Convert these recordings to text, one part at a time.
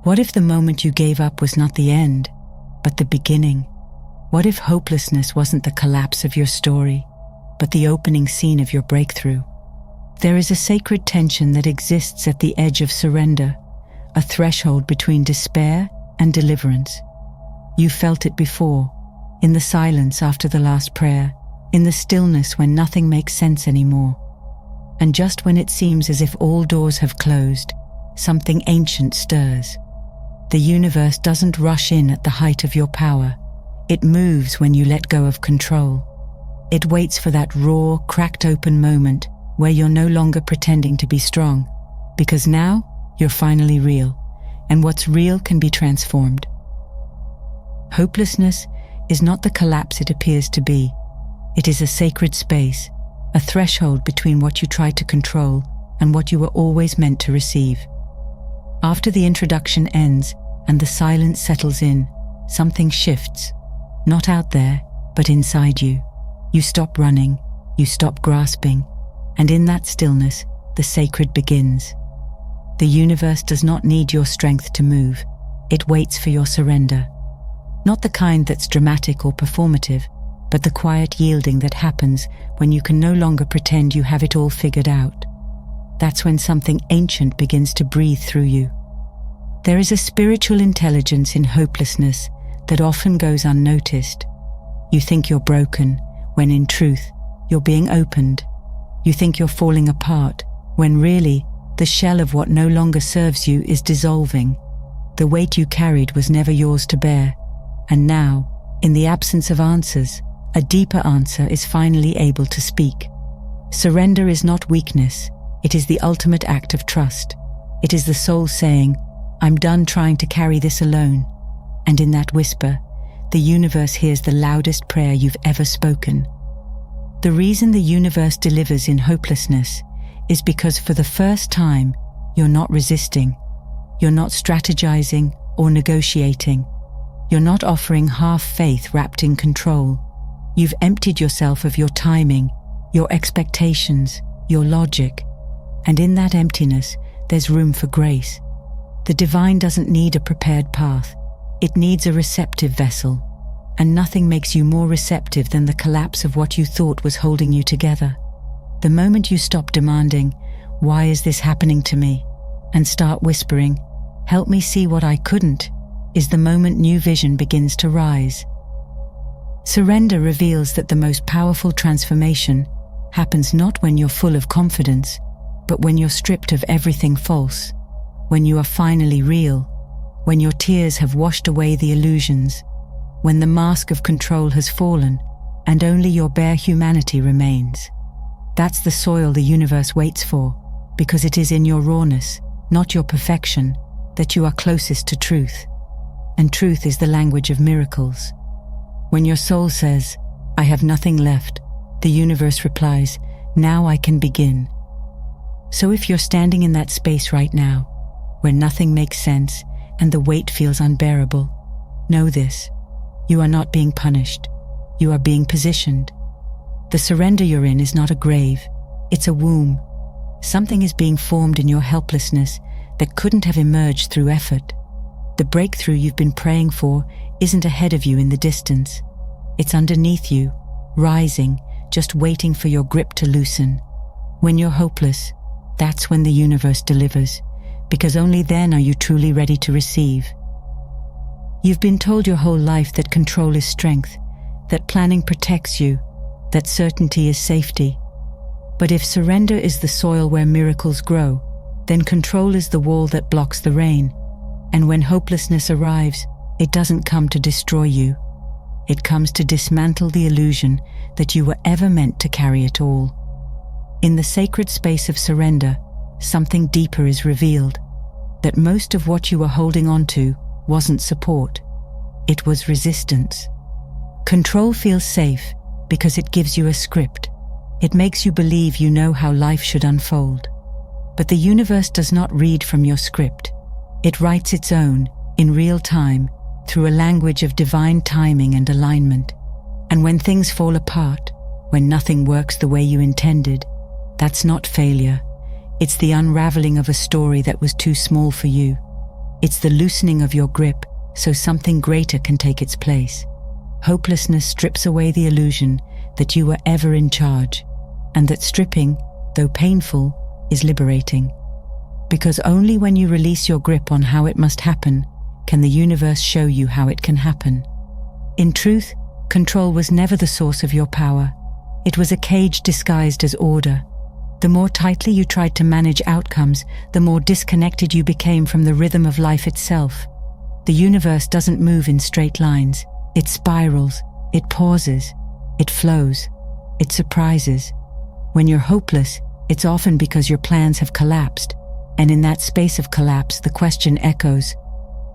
What if the moment you gave up was not the end, but the beginning? What if hopelessness wasn't the collapse of your story, but the opening scene of your breakthrough? There is a sacred tension that exists at the edge of surrender, a threshold between despair and deliverance. You felt it before, in the silence after the last prayer, in the stillness when nothing makes sense anymore. And just when it seems as if all doors have closed, something ancient stirs. The universe doesn't rush in at the height of your power. It moves when you let go of control. It waits for that raw, cracked open moment where you're no longer pretending to be strong, because now you're finally real, and what's real can be transformed. Hopelessness is not the collapse it appears to be. It is a sacred space, a threshold between what you try to control and what you were always meant to receive. After the introduction ends and the silence settles in, something shifts, not out there, but inside you. You stop running, you stop grasping, and in that stillness, the sacred begins. The universe does not need your strength to move. It waits for your surrender. Not the kind that's dramatic or performative, but the quiet yielding that happens when you can no longer pretend you have it all figured out. That's when something ancient begins to breathe through you. There is a spiritual intelligence in hopelessness that often goes unnoticed. You think you're broken, when in truth, you're being opened. You think you're falling apart, when really, the shell of what no longer serves you is dissolving. The weight you carried was never yours to bear, and now, in the absence of answers, a deeper answer is finally able to speak. Surrender is not weakness, it is the ultimate act of trust. It is the soul saying, I'm done trying to carry this alone. And in that whisper, the universe hears the loudest prayer you've ever spoken. The reason the universe delivers in hopelessness is because for the first time, you're not resisting. You're not strategizing or negotiating. You're not offering half faith wrapped in control. You've emptied yourself of your timing, your expectations, your logic. And in that emptiness, there's room for grace. The divine doesn't need a prepared path. It needs a receptive vessel. And nothing makes you more receptive than the collapse of what you thought was holding you together. The moment you stop demanding, why is this happening to me? And start whispering, help me see what I couldn't, is the moment new vision begins to rise. Surrender reveals that the most powerful transformation happens not when you're full of confidence, but when you're stripped of everything false, when you are finally real, when your tears have washed away the illusions, when the mask of control has fallen and only your bare humanity remains. That's the soil the universe waits for, because it is in your rawness, not your perfection, that you are closest to truth. And truth is the language of miracles. When your soul says, I have nothing left, the universe replies, now I can begin. So if you're standing in that space right now, where nothing makes sense and the weight feels unbearable, know this. You are not being punished. You are being positioned. The surrender you're in is not a grave. It's a womb. Something is being formed in your helplessness that couldn't have emerged through effort. The breakthrough you've been praying for isn't ahead of you in the distance. It's underneath you, rising, just waiting for your grip to loosen. When you're hopeless, that's when the universe delivers, because only then are you truly ready to receive. You've been told your whole life that control is strength, that planning protects you, that certainty is safety. But if surrender is the soil where miracles grow, then control is the wall that blocks the rain. And when hopelessness arrives, it doesn't come to destroy you. It comes to dismantle the illusion that you were ever meant to carry it all. In the sacred space of surrender, something deeper is revealed, that most of what you were holding on to wasn't support. It was resistance. Control feels safe because it gives you a script. It makes you believe you know how life should unfold. But the universe does not read from your script. It writes its own, in real time, through a language of divine timing and alignment. And when things fall apart, when nothing works the way you intended, that's not failure. It's the unraveling of a story that was too small for you. It's the loosening of your grip so something greater can take its place. Hopelessness strips away the illusion that you were ever in charge, and that stripping, though painful, is liberating. Because only when you release your grip on how it must happen can the universe show you how it can happen. In truth, control was never the source of your power. It was a cage disguised as order. The more tightly you tried to manage outcomes, the more disconnected you became from the rhythm of life itself. The universe doesn't move in straight lines. It spirals, it pauses, it flows, it surprises. When you're hopeless, it's often because your plans have collapsed, and in that space of collapse, the question echoes,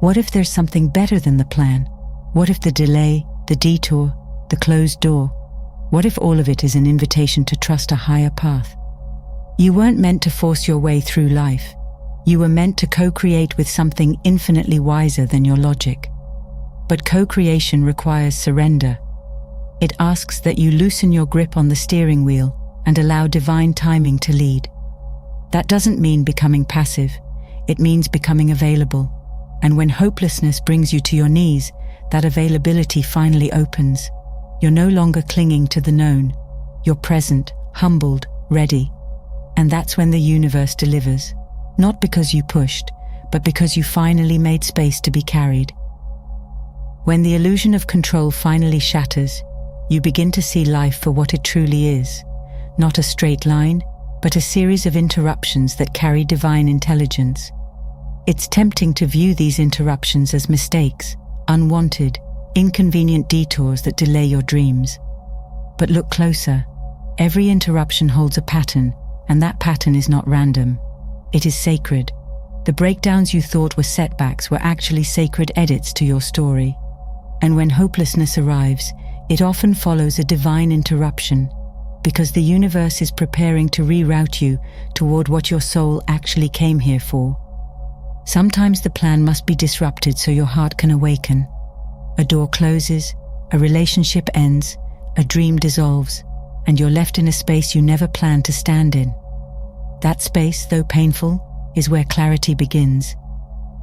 what if there's something better than the plan? What if the delay, the detour, the closed door? What if all of it is an invitation to trust a higher path? You weren't meant to force your way through life. You were meant to co-create with something infinitely wiser than your logic. But co-creation requires surrender. It asks that you loosen your grip on the steering wheel and allow divine timing to lead. That doesn't mean becoming passive. It means becoming available. And when hopelessness brings you to your knees, that availability finally opens. You're no longer clinging to the known. You're present, humbled, ready. And that's when the universe delivers. Not because you pushed, but because you finally made space to be carried. When the illusion of control finally shatters, you begin to see life for what it truly is. Not a straight line, but a series of interruptions that carry divine intelligence. It's tempting to view these interruptions as mistakes, unwanted, inconvenient detours that delay your dreams. But look closer. Every interruption holds a pattern, and that pattern is not random. It is sacred. The breakdowns you thought were setbacks were actually sacred edits to your story. And when hopelessness arrives, it often follows a divine interruption, because the universe is preparing to reroute you toward what your soul actually came here for. Sometimes the plan must be disrupted so your heart can awaken. A door closes, a relationship ends, a dream dissolves, and you're left in a space you never planned to stand in. That space, though painful, is where clarity begins.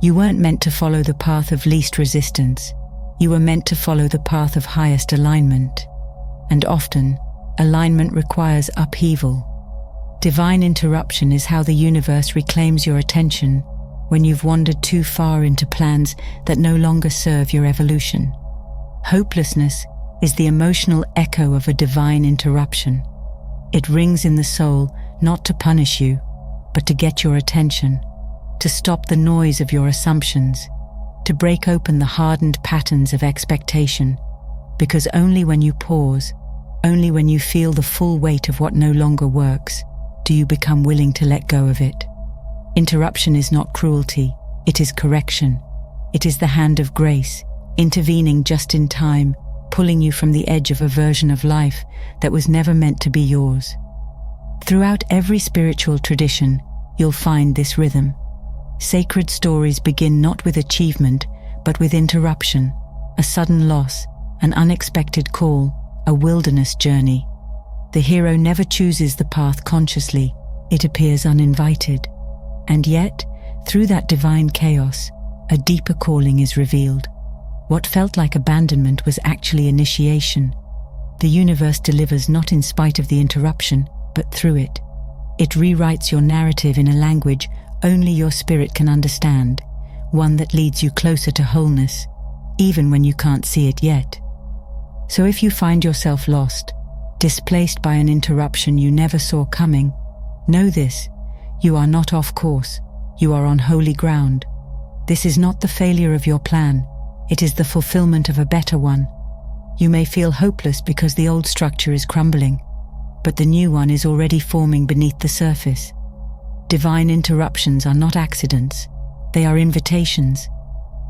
You weren't meant to follow the path of least resistance. You were meant to follow the path of highest alignment. And often, alignment requires upheaval. Divine interruption is how the universe reclaims your attention when you've wandered too far into plans that no longer serve your evolution. Hopelessness is the emotional echo of a divine interruption. It rings in the soul not to punish you, but to get your attention, to stop the noise of your assumptions, to break open the hardened patterns of expectation, because only when you pause, only when you feel the full weight of what no longer works, do you become willing to let go of it. Interruption is not cruelty, it is correction. It is the hand of grace, intervening just in time, pulling you from the edge of a version of life that was never meant to be yours. Throughout every spiritual tradition, you'll find this rhythm. Sacred stories begin not with achievement, but with interruption, a sudden loss, an unexpected call, a wilderness journey. The hero never chooses the path consciously, it appears uninvited. And yet, through that divine chaos, a deeper calling is revealed. What felt like abandonment was actually initiation. The universe delivers not in spite of the interruption, but through it. It rewrites your narrative in a language only your spirit can understand, one that leads you closer to wholeness, even when you can't see it yet. So if you find yourself lost, displaced by an interruption you never saw coming, know this: you are not off course, you are on holy ground. This is not the failure of your plan, it is the fulfillment of a better one. You may feel hopeless because the old structure is crumbling, but the new one is already forming beneath the surface. Divine interruptions are not accidents, they are invitations.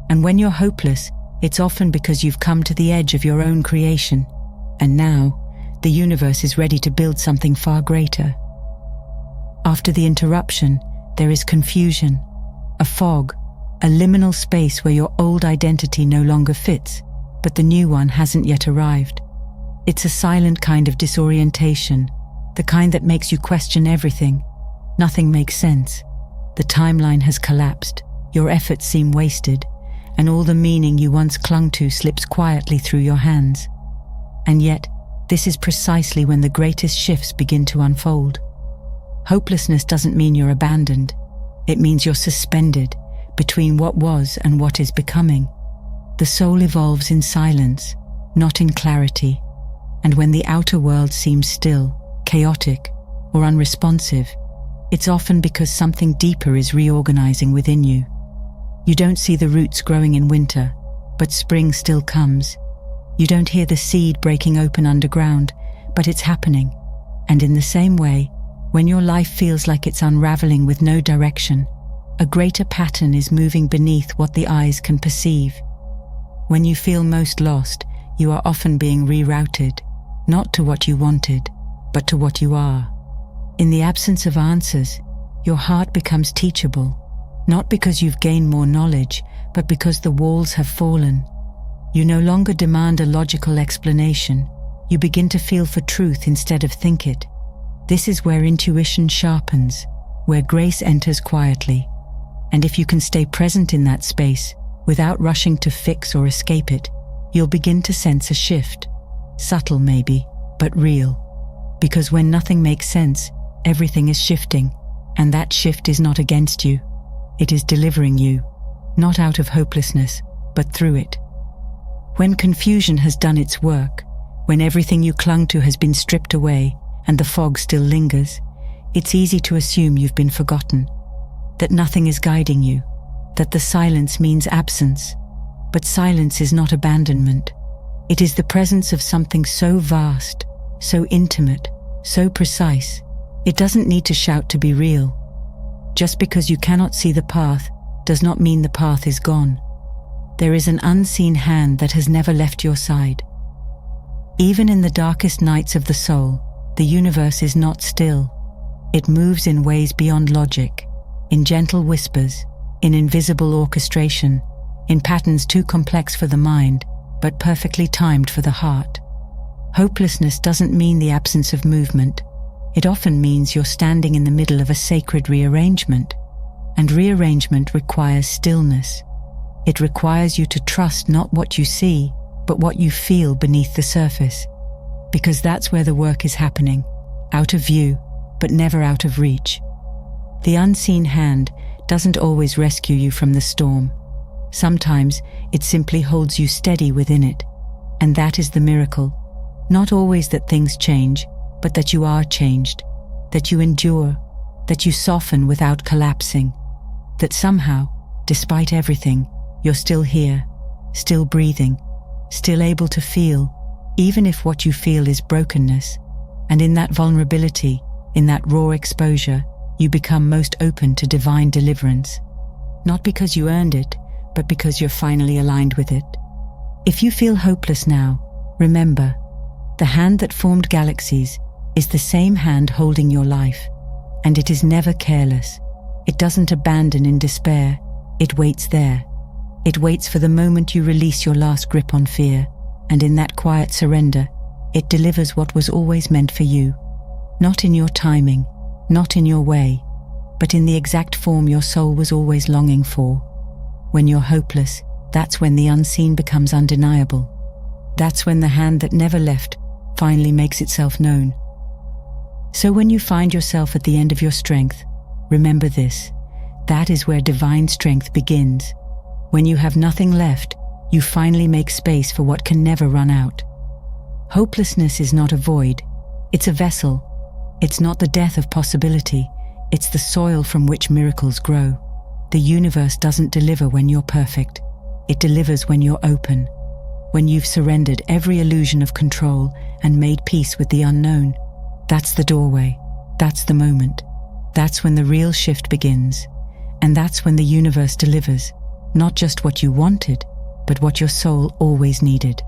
And when you're hopeless, it's often because you've come to the edge of your own creation, and now, the universe is ready to build something far greater. After the interruption, there is confusion, a fog, a liminal space where your old identity no longer fits, but the new one hasn't yet arrived. It's a silent kind of disorientation, the kind that makes you question everything. Nothing makes sense. The timeline has collapsed. your efforts seem wasted, and all the meaning you once clung to slips quietly through your hands. And yet, this is precisely when the greatest shifts begin to unfold. Hopelessness doesn't mean you're abandoned. It means you're suspended between what was and what is becoming. The soul evolves in silence, not in clarity. And when the outer world seems still, chaotic, or unresponsive, it's often because something deeper is reorganizing within you. You don't see the roots growing in winter, but spring still comes. You don't hear the seed breaking open underground, but it's happening. And in the same way, when your life feels like it's unraveling with no direction, a greater pattern is moving beneath what the eyes can perceive. When you feel most lost, you are often being rerouted, not to what you wanted, but to what you are. In the absence of answers, your heart becomes teachable, not because you've gained more knowledge, but because the walls have fallen. You no longer demand a logical explanation. You begin to feel for truth instead of think it. This is where intuition sharpens, where grace enters quietly. And if you can stay present in that space, without rushing to fix or escape it, you'll begin to sense a shift. Subtle maybe, but real. Because when nothing makes sense, everything is shifting, and that shift is not against you. It is delivering you, not out of hopelessness, but through it. When confusion has done its work, when everything you clung to has been stripped away and the fog still lingers, it's easy to assume you've been forgotten, that nothing is guiding you, that the silence means absence. But silence is not abandonment. It is the presence of something so vast, so intimate, so precise. It doesn't need to shout to be real. Just because you cannot see the path does not mean the path is gone. There is an unseen hand that has never left your side. Even in the darkest nights of the soul, the universe is not still. It moves in ways beyond logic, in gentle whispers, in invisible orchestration, in patterns too complex for the mind, but perfectly timed for the heart. Hopelessness doesn't mean the absence of movement. It often means you're standing in the middle of a sacred rearrangement, and rearrangement requires stillness. It requires you to trust not what you see, but what you feel beneath the surface, because that's where the work is happening, out of view, but never out of reach. The unseen hand doesn't always rescue you from the storm. Sometimes it simply holds you steady within it, and that is the miracle. Not always that things change, but that you are changed, that you endure, that you soften without collapsing, that somehow, despite everything, you're still here, still breathing, still able to feel, even if what you feel is brokenness. And in that vulnerability, in that raw exposure, you become most open to divine deliverance. Not because you earned it, but because you're finally aligned with it. If you feel hopeless now, remember, the hand that formed galaxies is the same hand holding your life, and it is never careless. It doesn't abandon in despair. It waits there. It waits for the moment you release your last grip on fear, and in that quiet surrender, it delivers what was always meant for you. Not in your timing, not in your way, but in the exact form your soul was always longing for. When you're hopeless, that's when the unseen becomes undeniable. That's when the hand that never left finally makes itself known. So when you find yourself at the end of your strength, remember this: that is where divine strength begins. When you have nothing left, you finally make space for what can never run out. Hopelessness is not a void, it's a vessel. It's not the death of possibility, it's the soil from which miracles grow. The universe doesn't deliver when you're perfect. It delivers when you're open, when you've surrendered every illusion of control and made peace with the unknown. That's the doorway. That's the moment. That's when the real shift begins. And that's when the universe delivers, not just what you wanted, but what your soul always needed.